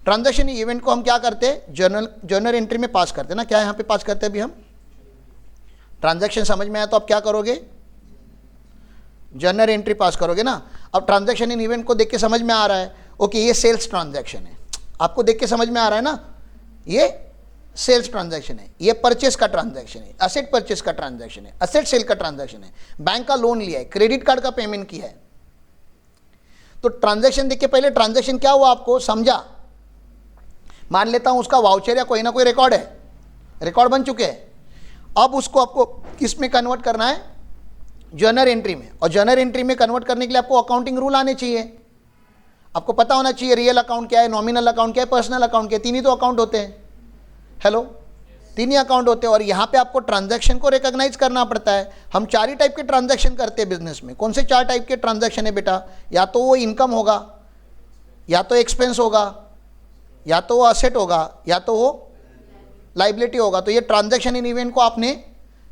Transaction event को हम क्या करते हैं, जर्नल एंट्री में पास करते हैं ना। क्या यहाँ पे पास करते हैं अभी हम? ट्रांजैक्शन समझ में आया तो आप क्या करोगे, जर्नल एंट्री पास करोगे ना। अब ट्रांजैक्शन इन इवेंट को देख के समझ में आ रहा है, ओके ये सेल्स ट्रांजैक्शन है, आपको देख के समझ में आ रहा है ना, ये सेल्स ट्रांजैक्शन है, ये परचेस का ट्रांजैक्शन है, असेट परचेस का ट्रांजैक्शन है, असेट सेल का ट्रांजैक्शन है, बैंक का लोन लिया है, क्रेडिट कार्ड का पेमेंट किया है। तो ट्रांजैक्शन देख के पहले ट्रांजैक्शन क्या हुआ आपको समझा। मान लेता हूं उसका वाउचर या कोई ना कोई रिकॉर्ड है, रिकॉर्ड बन चुके हैं। अब उसको आपको किस में कन्वर्ट करना है, जर्नल एंट्री में। और जर्नल एंट्री में कन्वर्ट करने के लिए आपको अकाउंटिंग रूल आने चाहिए, आपको पता होना चाहिए रियल अकाउंट क्या है, नॉमिनल अकाउंट क्या है, पर्सनल अकाउंट क्या है। तीन ही तो अकाउंट होते हैं, हेलो, तीन ही अकाउंट होते हैं। और यहाँ पे आपको ट्रांजैक्शन को रिकॉग्नाइज करना पड़ता है। हम 4 ही टाइप के ट्रांजैक्शन करते हैं बिजनेस में। कौन से 4 टाइप के ट्रांजैक्शन है बेटा? या तो वो इनकम होगा, या तो एक्सपेंस होगा, या तो वो असेट होगा, या तो वो लाइबिलिटी होगा। तो ये ट्रांजैक्शन इन इवेंट को आपने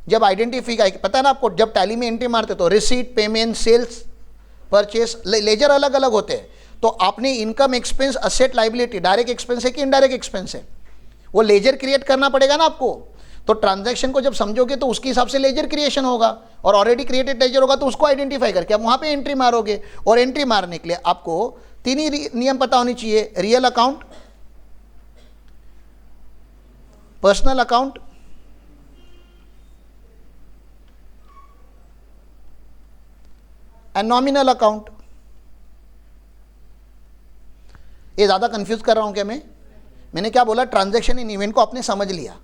जब आइडेंटिफाई, पता है ना आपको, जब टैली में एंट्री मारते तो receipt, payment, sales, purchase, ledger अलग अलग होते हैं। तो आपने income, expense, asset, liability, direct expense है कि इनडायरेक्ट एक्सपेंस है, वो लेजर क्रिएट करना पड़ेगा ना आपको। तो ट्रांजैक्शन को जब समझोगे तो उसके हिसाब से लेजर क्रिएशन होगा, और ऑलरेडी क्रिएटेड लेजर होगा तो उसको आइडेंटिफाई करके आप वहाँ पे एंट्री मारोगे। और एंट्री मारने के लिए आपको 3 ही नियम पता होनी चाहिए, real account, personal account and nominal account. ये ज़्यादा कंफ्यूज कर रहा हूँ क्या मैंने क्या बोला? ट्रांजैक्शन इन इवेंट को आपने समझ लिया,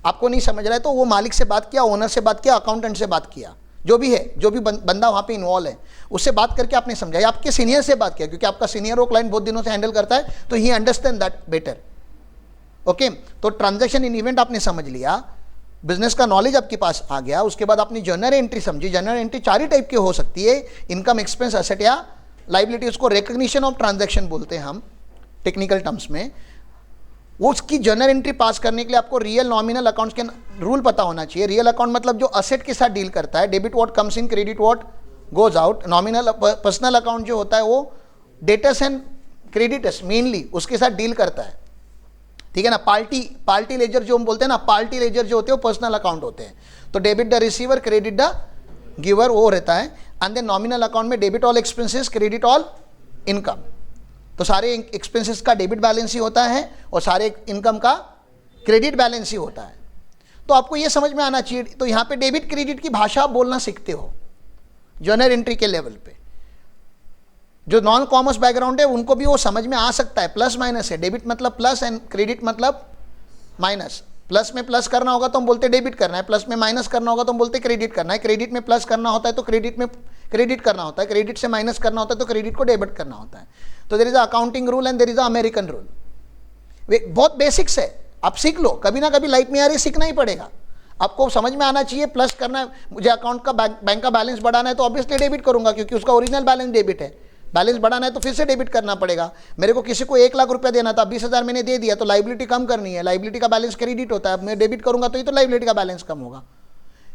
आपको नहीं समझ रहा है तो वो मालिक से बात किया, ओनर से बात किया, अकाउंटेंट से बात किया, जो भी है, जो भी बंदा वहाँ पे इन्वॉल्व है उससे बात करके आपने समझाया, आपके सीनियर से बात किया, क्योंकि आपका सीनियर वो क्लाइंट बहुत दिनों से हैंडल करता है तो ही अंडरस्टैंड दैट बेटर। ओके, तो ट्रांजैक्शन इन इवेंट आपने समझ लिया, बिजनेस का नॉलेज आपके पास आ गया। उसके बाद आपने जर्नल एंट्री समझी। जर्नल एंट्री 4 ही टाइप की हो सकती है, इनकम, एक्सपेंस, असेट या लाइबिलिटी। उसको रिकग्निशन ऑफ ट्रांजैक्शन बोलते हैं हम टेक्निकल टर्म्स में। वो उसकी जर्नल एंट्री पास करने के लिए आपको रियल, नॉमिनल अकाउंट्स के रूल पता होना चाहिए। रियल अकाउंट मतलब जो असेट के साथ डील करता है, debit what comes in, credit what goes out. Nominal, personal account जो होता है वो डेटर्स एंड क्रेडिटर्स मेनली उसके साथ डील करता है, ठीक है ना। पार्टी लेजर जो हम बोलते हैं ना, पार्टी लेजर जो होते हैं वो पर्सनल अकाउंट होते हैं। तो debit the receiver, credit the giver, वो रहता है। एंड देन नॉमिनल अकाउंट में debit all expenses, credit all income. तो सारे एक्सपेंसेस का डेबिट बैलेंस ही होता है और सारे इनकम का क्रेडिट बैलेंस ही होता है। तो आपको ये समझ में आना चाहिए। तो यहाँ पे डेबिट क्रेडिट की भाषा आप बोलना सीखते हो जर्नल एंट्री के लेवल पे। जो नॉन कॉमर्स बैकग्राउंड है उनको भी वो समझ में आ सकता है, प्लस माइनस है। डेबिट मतलब प्लस एंड क्रेडिट मतलब माइनस। प्लस में प्लस करना होगा तो हम बोलते डेबिट करना है, प्लस में माइनस करना होगा तो हम बोलते क्रेडिट करना है। क्रेडिट में प्लस करना होता है तो क्रेडिट में क्रेडिट करना होता है, क्रेडिट से माइनस करना होता है तो क्रेडिट को डेबिट करना होता है। तो there is a accounting rule and there is a American rule. बहुत बेसिक्स है, आप सीख लो, कभी ना कभी लाइफ में यार ये सीखना ही पड़ेगा। आपको समझ में आना चाहिए, प्लस करना है, मुझे अकाउंट का बैंक का बैलेंस बढ़ाना है तो ऑब्वियसली डेबिट करूंगा क्योंकि उसका ओरिजिनल बैलेंस डेबिट है। बैलेंस बढ़ाना है तो फिर से डेबिट करना पड़ेगा। मेरे को किसी को 1 लाख रुपया देना था, 20,000 मैंने दे दिया तो लाइबिलिटी कम करनी है, लाइबिलिटी का बैलेंस क्रेडिट होता है। अब मैं डेबिट करूंगा तो ही तो लाइबिलिटी का बैलेंस कम होगा,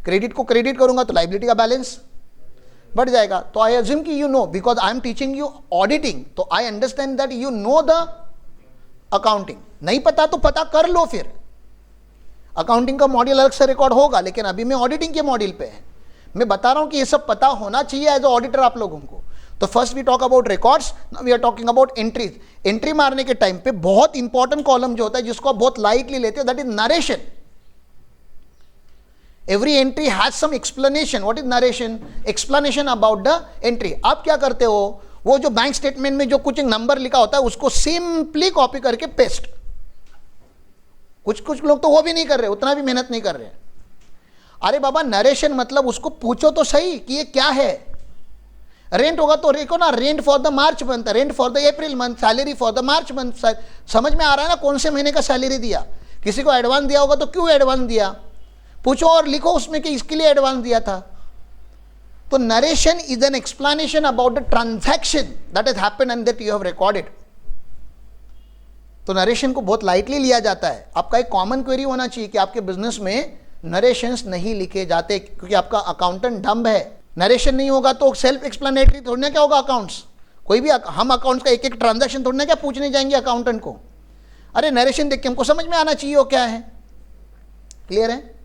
क्रेडिट को क्रेडिट करूंगा तो लाइबिलिटी का बैलेंस बढ़ जाएगा। तो आई अज्यूम कि you know, because I am teaching you auditing, तो I understand that you know the accounting. नहीं पता तो पता कर लो, फिर अकाउंटिंग का मॉड्यूल अलग से रिकॉर्ड होगा, लेकिन अभी मैं ऑडिटिंग के मॉड्यूल पे है। मैं बता रहा हूं कि ये सब पता होना चाहिए एज अ ऑडिटर आप लोगों को। तो first we talk about records, now we are talking about entries. Entry मारने के टाइम पे बहुत इंपॉर्टेंट कॉलम जो होता है जिसको आप बहुत लाइटली लेते हो, that is narration. Every entry has some explanation. What is narration? Explanation about the entry. आप क्या करते हो, वो जो बैंक स्टेटमेंट में जो कुछ नंबर लिखा होता है उसको सिंपली कॉपी करके पेस्ट। कुछ लोग तो वो भी नहीं कर रहे, उतना भी मेहनत नहीं कर रहे। अरे बाबा, नरेशन मतलब उसको पूछो तो सही कि ये क्या है। रेंट होगा तो देखो ना, rent for the March month, rent for the April month, salary for the March month. समझ में आ रहा है ना कौन से महीने का सैलरी दिया। किसी को एडवांस दिया होगा तो क्यों एडवांस दिया, पूछो और लिखो उसमें कि इसके लिए एडवांस दिया था। तो narration is an explanation about the transaction that has happened and that you have recorded. तो नरेशन को बहुत लाइटली लिया जाता है। आपका एक कॉमन क्वेरी होना चाहिए कि आपके बिजनेस में नरेशंस नहीं लिखे जाते क्योंकि आपका अकाउंटेंट डम्ब है। नरेशन नहीं होगा तो सेल्फ एक्सप्लेनेटरी थोड़ी ना क्या होगा अकाउंट्स। कोई भी हम अकाउंट्स का एक एक ट्रांजैक्शन थोड़ी ना क्या पूछने जाएंगे अकाउंटेंट को। अरे नरेशन देख के हमको समझ में आना चाहिए वो क्या है। क्लियर है?